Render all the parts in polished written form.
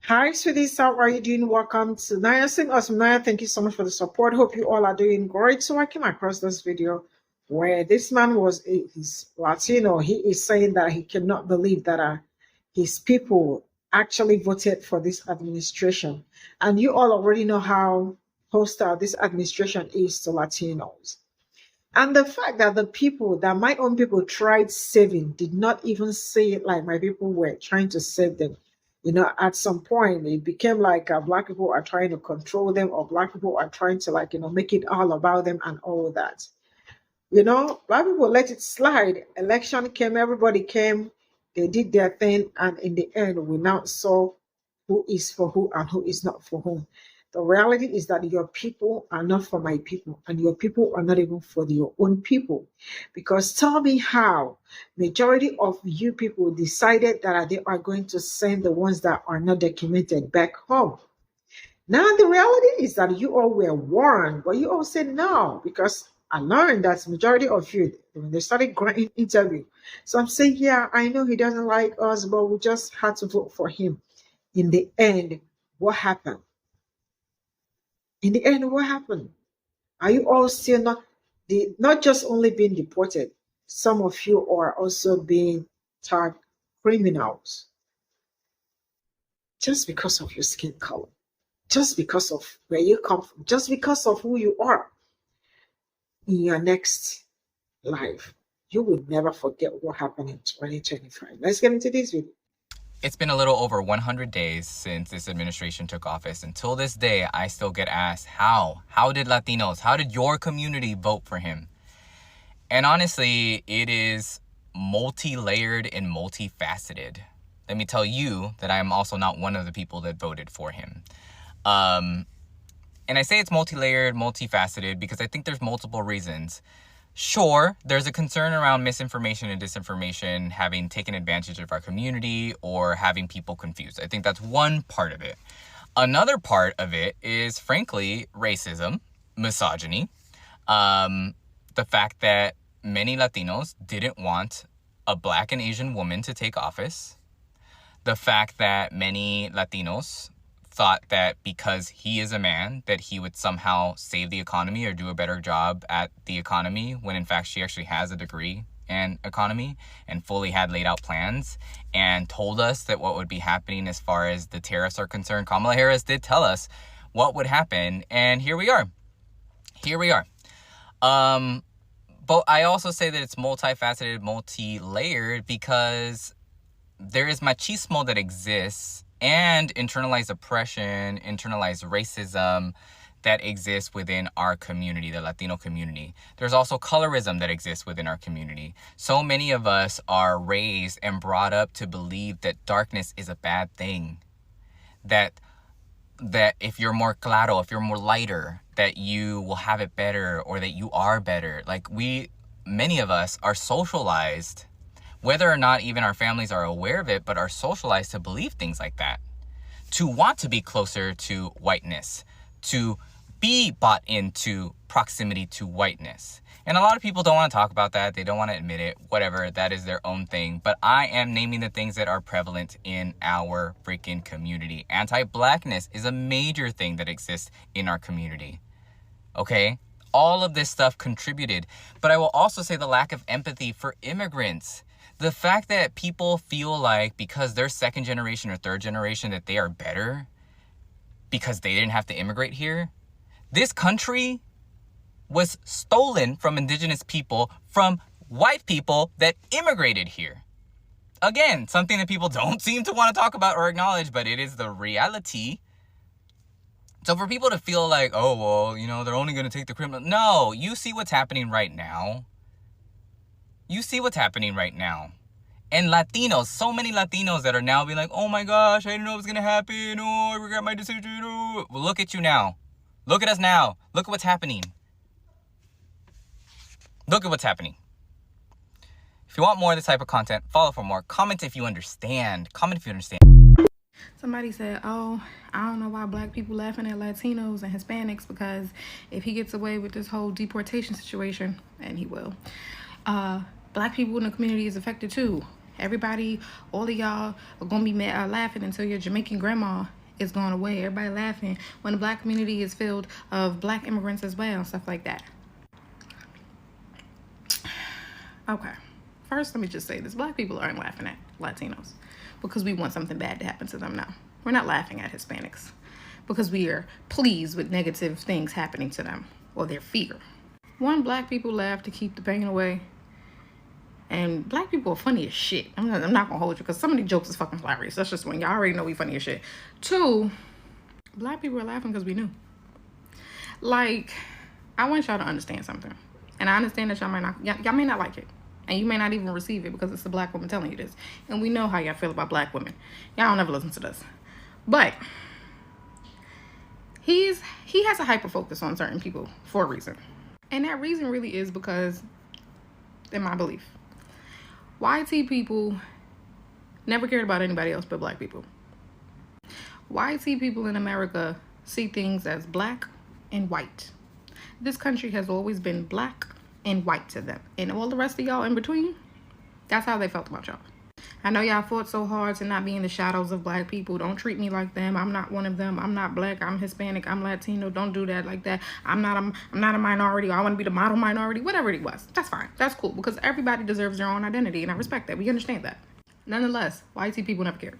Hi, sweeties. How are you doing? Welcome to Naya Sing Awesome Naya. Thank you so much for the support. Hope you all are doing great. So I came across this video where this man he's Latino. He is saying that he cannot believe that his people actually voted for this administration. And you all already know how hostile this administration is to Latinos. And the fact that my own people tried saving, did not even say it like my people were trying to save them. At some point, it became like black people are trying to control them, or black people are trying to, make it all about them and all that. Black people let it slide. Election came, everybody came, they did their thing, and in the end, we now saw who is for who and who is not for whom. The reality is that your people are not for my people, and your people are not even for your own people. Because tell me how majority of you people decided that they are going to send the ones that are not documented back home. Now, the reality is that you all were warned, but you all said no, because I learned that majority of you, when they started granting interview, so I'm saying, yeah, I know he doesn't like us, but we just had to vote for him. In the end, what happened? In the end, what happened? Are you all still not just only being deported? Some of you are also being tagged criminals just because of your skin color, just because of where you come from, just because of who you are. In your next life, you will never forget what happened in 2025. Let's get into this video. It's been a little over 100 days since this administration took office. Until this day, I still get asked, how? How did Latinos, how did your community vote for him? And honestly, it is multi-layered and multifaceted. Let me tell you that I am also not one of the people that voted for him. And I say it's multi-layered, multifaceted because I think there's multiple reasons. Sure, there's a concern around misinformation and disinformation having taken advantage of our community or having people confused. I think that's one part of it. Another part of it is, frankly, racism, misogyny, the fact that many Latinos didn't want a Black and Asian woman to take office, the fact that many Latinos thought that because he is a man that he would somehow save the economy or do a better job at the economy, when in fact she actually has a degree in economy and fully had laid out plans and told us that what would be happening as far as the tariffs are concerned. Kamala Harris did tell us what would happen, and here we are. But I also say that it's multifaceted, multi-layered because there is machismo that exists and internalized oppression, internalized racism that exists within our community, the Latino community. There's also colorism that exists within our community. So many of us are raised and brought up to believe that darkness is a bad thing. That if you're more claro, if you're more lighter, that you will have it better or that you are better. Like many of us are socialized, whether or not even our families are aware of it, but are socialized to believe things like that, to want to be closer to whiteness, to be bought into proximity to whiteness. And a lot of people don't want to talk about that. They don't want to admit it, whatever. That is their own thing. But I am naming the things that are prevalent in our freaking community. Anti-Blackness is a major thing that exists in our community. Okay? All of this stuff contributed. But I will also say the lack of empathy for immigrants. The fact that people feel like because they're second generation or third generation that they are better because they didn't have to immigrate here. This country was stolen from indigenous people, from white people that immigrated here. Again, something that people don't seem to want to talk about or acknowledge, but it is the reality. So for people to feel like, oh, well, they're only going to take the criminal. No, you see what's happening right now. You see what's happening right now. And Latinos, so many Latinos that are now being like, oh my gosh, I didn't know it was going to happen. Oh, I regret my decision. Oh. Well, look at you now. Look at us now. Look at what's happening. Look at what's happening. If you want more of this type of content, follow for more. Comment if you understand. Comment if you understand. Somebody said, oh, I don't know why Black people laughing at Latinos and Hispanics, because if he gets away with this whole deportation situation, and he will, Black people in the community is affected too. Everybody, all of y'all are gonna be laughing until your Jamaican grandma is gone away. Everybody laughing when the black community is filled of black immigrants as well, stuff like that. Okay, first let me just say this. Black people aren't laughing at Latinos because we want something bad to happen to them now. We're not laughing at Hispanics because we are pleased with negative things happening to them or their fear. One, black people laugh to keep the pain away. And black people are funny as shit. I'm not gonna hold you because some of the jokes is fucking hilarious. That's just when y'all already know we funny as shit. Two, black people are laughing because we knew. Like, I want y'all to understand something. And I understand that y'all may not like it. And you may not even receive it because it's a black woman telling you this. And we know how y'all feel about black women. Y'all don't ever listen to this. But he has a hyper focus on certain people for a reason. And that reason really is because, in my belief, YT people never cared about anybody else but black people. YT people in America see things as black and white. This country has always been black and white to them. And all the rest of y'all in between, that's how they felt about y'all. I know y'all fought so hard to not be in the shadows of black people. Don't treat me like them. I'm not one of them. I'm not black. I'm Hispanic. I'm Latino. Don't do that like that. I'm not a minority. I want to be the model minority. Whatever it was. That's fine. That's cool because everybody deserves their own identity and I respect that. We understand that. Nonetheless, YT people never cared.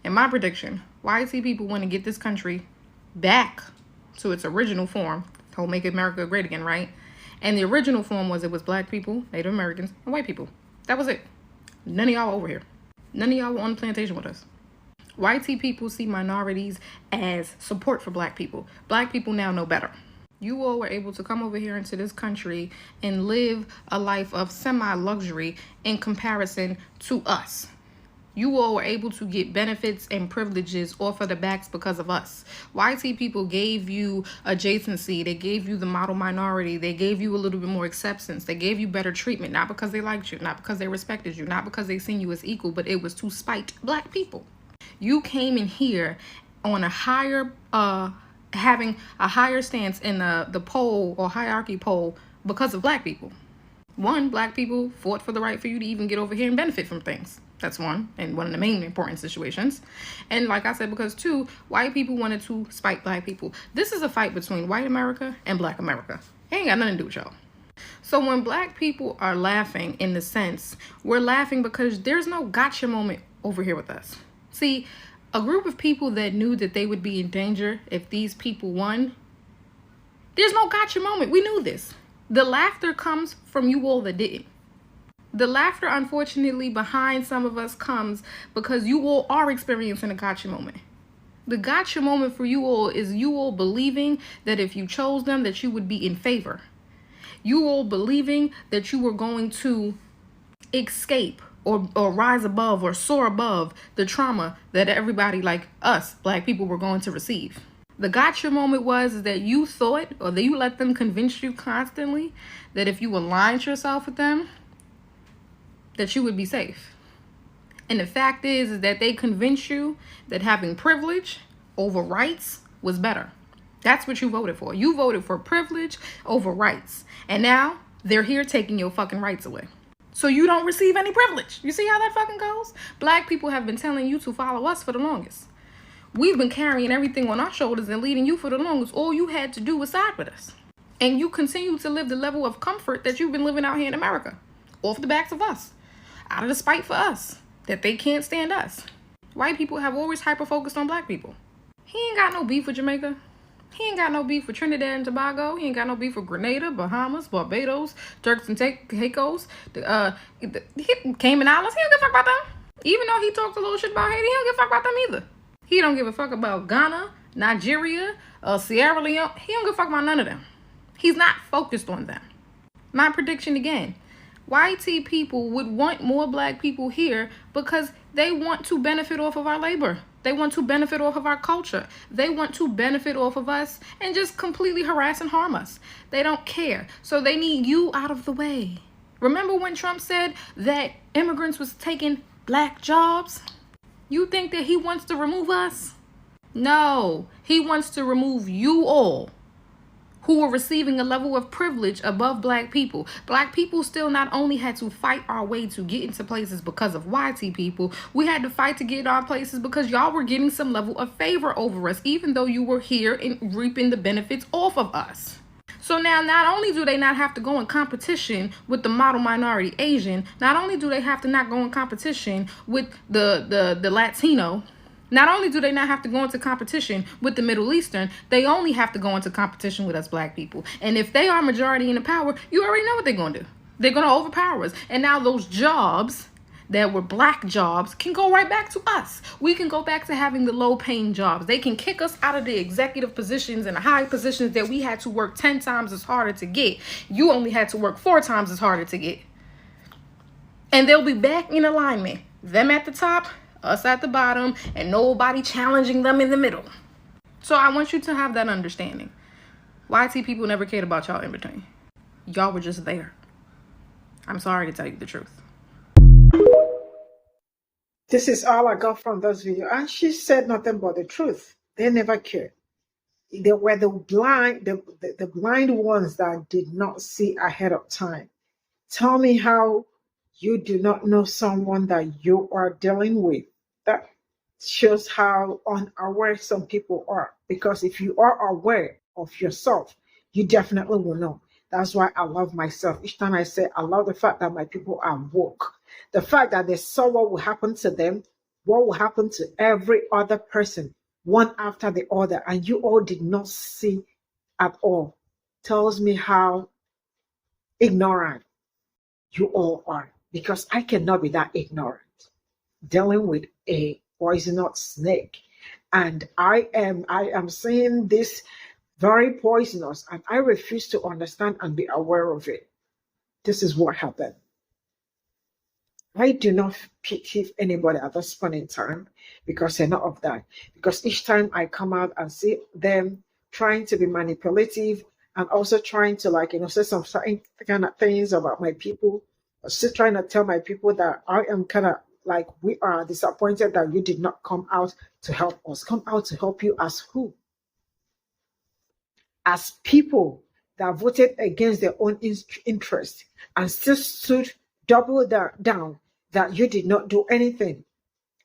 In my prediction, YT people want to get this country back to its original form. To make America great again, right? And the original form was it was black people, Native Americans, and white people. That was it. None of y'all were over here. None of y'all were on the plantation with us. YT people see minorities as support for black people. Black people now know better. You all were able to come over here into this country and live a life of semi-luxury in comparison to us. You all were able to get benefits and privileges off of the backs because of us. YT people gave you adjacency. They gave you the model minority. They gave you a little bit more acceptance. They gave you better treatment, not because they liked you, not because they respected you, not because they seen you as equal, but it was to spite black people. You came in here on a higher, having a higher stance in the pole or hierarchy pole because of black people. One, black people fought for the right for you to even get over here and benefit from things. That's one, and one of the main important situations. And like I said, because two, white people wanted to spite black people. This is a fight between white America and black America. It ain't got nothing to do with y'all. So when black people are laughing in the sense, we're laughing because there's no gotcha moment over here with us. See, a group of people that knew that they would be in danger if these people won, there's no gotcha moment. We knew this. The laughter comes from you all that didn't. The laughter, unfortunately, behind some of us comes because you all are experiencing a gotcha moment. The gotcha moment for you all is you all believing that if you chose them, that you would be in favor. You all believing that you were going to escape or rise above or soar above the trauma that everybody like us, black people, were going to receive. The gotcha moment was that you thought, or that you let them convince you constantly that if you aligned yourself with them, that you would be safe. And the fact is that they convinced you that having privilege over rights was better. That's what you voted for. You voted for privilege over rights. And now they're here taking your fucking rights away. So you don't receive any privilege. You see how that fucking goes? Black people have been telling you to follow us for the longest. We've been carrying everything on our shoulders and leading you for the longest. All you had to do was side with us. And you continue to live the level of comfort that you've been living out here in America. Off the backs of us. Out of the spite for us. That they can't stand us. White people have always hyper-focused on black people. He ain't got no beef with Jamaica. He ain't got no beef with Trinidad and Tobago. He ain't got no beef with Grenada, Bahamas, Barbados, Turks and Caicos, Cayman Islands. He don't give a fuck about them. Even though he talks a little shit about Haiti, he don't give a fuck about them either. He don't give a fuck about Ghana, Nigeria, Sierra Leone. He don't give a fuck about none of them. He's not focused on them. My prediction again. YT people would want more black people here because they want to benefit off of our labor. They want to benefit off of our culture. They want to benefit off of us and just completely harass and harm us. They don't care. So they need you out of the way. Remember when Trump said that immigrants was taking black jobs? You think that he wants to remove us? No, he wants to remove you all who were receiving a level of privilege above black people. Black people still not only had to fight our way to get into places because of YT people, we had to fight to get in our places because y'all were getting some level of favor over us, even though you were here and reaping the benefits off of us. So now, not only do they not have to go in competition with the model minority Asian, not only do they have to not go in competition with the Latino, not only do they not have to go into competition with the Middle Eastern, they only have to go into competition with us black people. And if they are majority in the power, you already know what they're going to do. They're going to overpower us. And now those jobs that were black jobs can go right back to us. We can go back to having the low paying jobs. They can kick us out of the executive positions and the high positions that we had to work 10 times as harder to get. You only had to work 4 times as harder to get. And they'll be back in alignment. Them at the top, us at the bottom, and nobody challenging them in the middle. So I want you to have that understanding. YT people never cared about y'all in between. Y'all were just there. I'm sorry to tell you the truth. This is all I got from this video. And she said nothing but the truth. They never cared. They were the blind ones that did not see ahead of time. Tell me how you do not know someone that you are dealing with. That shows how unaware some people are. Because if you are aware of yourself, you definitely will know. That's why I love myself. Each time I say, I love the fact that my people are woke. The fact that they saw what will happen to them, what will happen to every other person, one after the other, and you all did not see at all, tells me how ignorant you all are. Because I cannot be that ignorant, dealing with a poisonous snake. And I am seeing this very poisonous, and I refuse to understand and be aware of it. This is what happened. I do not pity anybody at this point in time because they're not of that. Because each time I come out and see them trying to be manipulative and also trying to say some certain kind of things about my people, still trying to tell my people that I am kind of like, we are disappointed that you did not come out to help us. Come out to help you as who? As people that voted against their own interest and still stood double down that you did not do anything.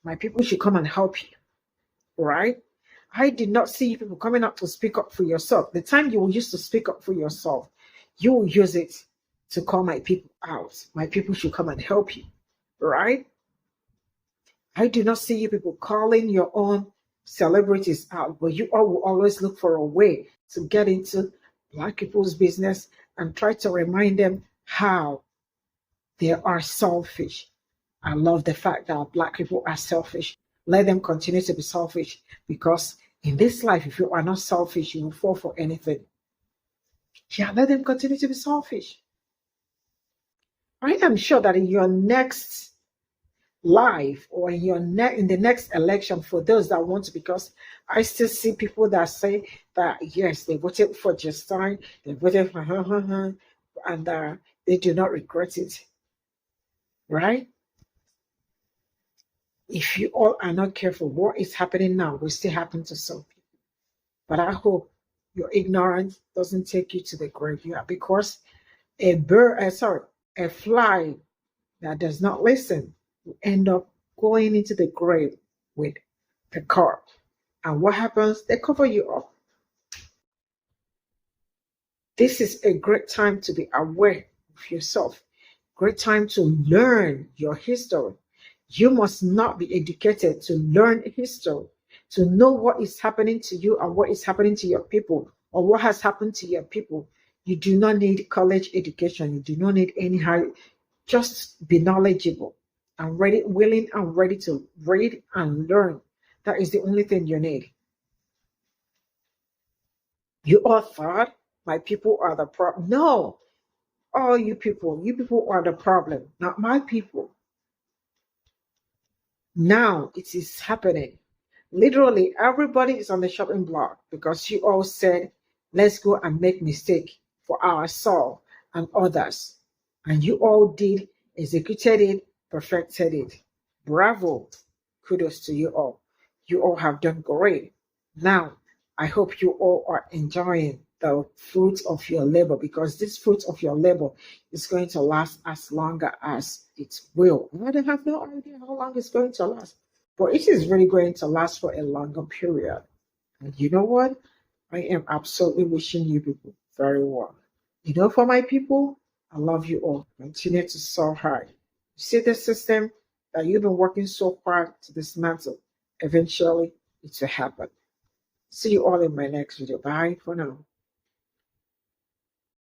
My people should come and help you, right? I did not see you people coming up to speak up for yourself. The time you will use to speak up for yourself, you will use it to call my people out. My people should come and help you, right? I do not see you people calling your own celebrities out, but you all will always look for a way to get into black people's business and try to remind them how they are selfish. I love the fact that black people are selfish. Let them continue to be selfish, because in this life, if you are not selfish, you will fall for anything. Yeah, let them continue to be selfish. I am sure that in your next life or in the next election, for those that want to, because I still see people that say that yes, they voted for Justine, they voted for her, and they do not regret it, right? If you all are not careful, what is happening now will still happen to some people. But I hope your ignorance doesn't take you to the graveyard, because a fly that does not listen will end up going into the grave with the car. And what happens? They cover you up. This is a great time to be aware of yourself. Great time to learn your history. You must not be educated to learn history, to know what is happening to you and what is happening to your people, or what has happened to your people. You do not need college education. You do not need any high. Just be knowledgeable and ready, willing and ready to read and learn. That is the only thing you need. You all thought my people are the problem. No, all you people are the problem, not my people. Now it is happening. Literally, everybody is on the shopping block because you all said, let's go and make mistake for ourselves and others. And you all did, executed it, perfected it. Bravo. Kudos to you all. You all have done great. Now, I hope you all are enjoying the fruit of your labor, because this fruit of your labor is going to last as longer as it will. I have no idea how long it's going to last, but it is really going to last for a longer period. And you know what? I am absolutely wishing you people very well. You know, for my people, I love you all. Continue to soar hard. You see the system that you've been working so hard to dismantle. Eventually, it will happen. See you all in my next video. Bye for now.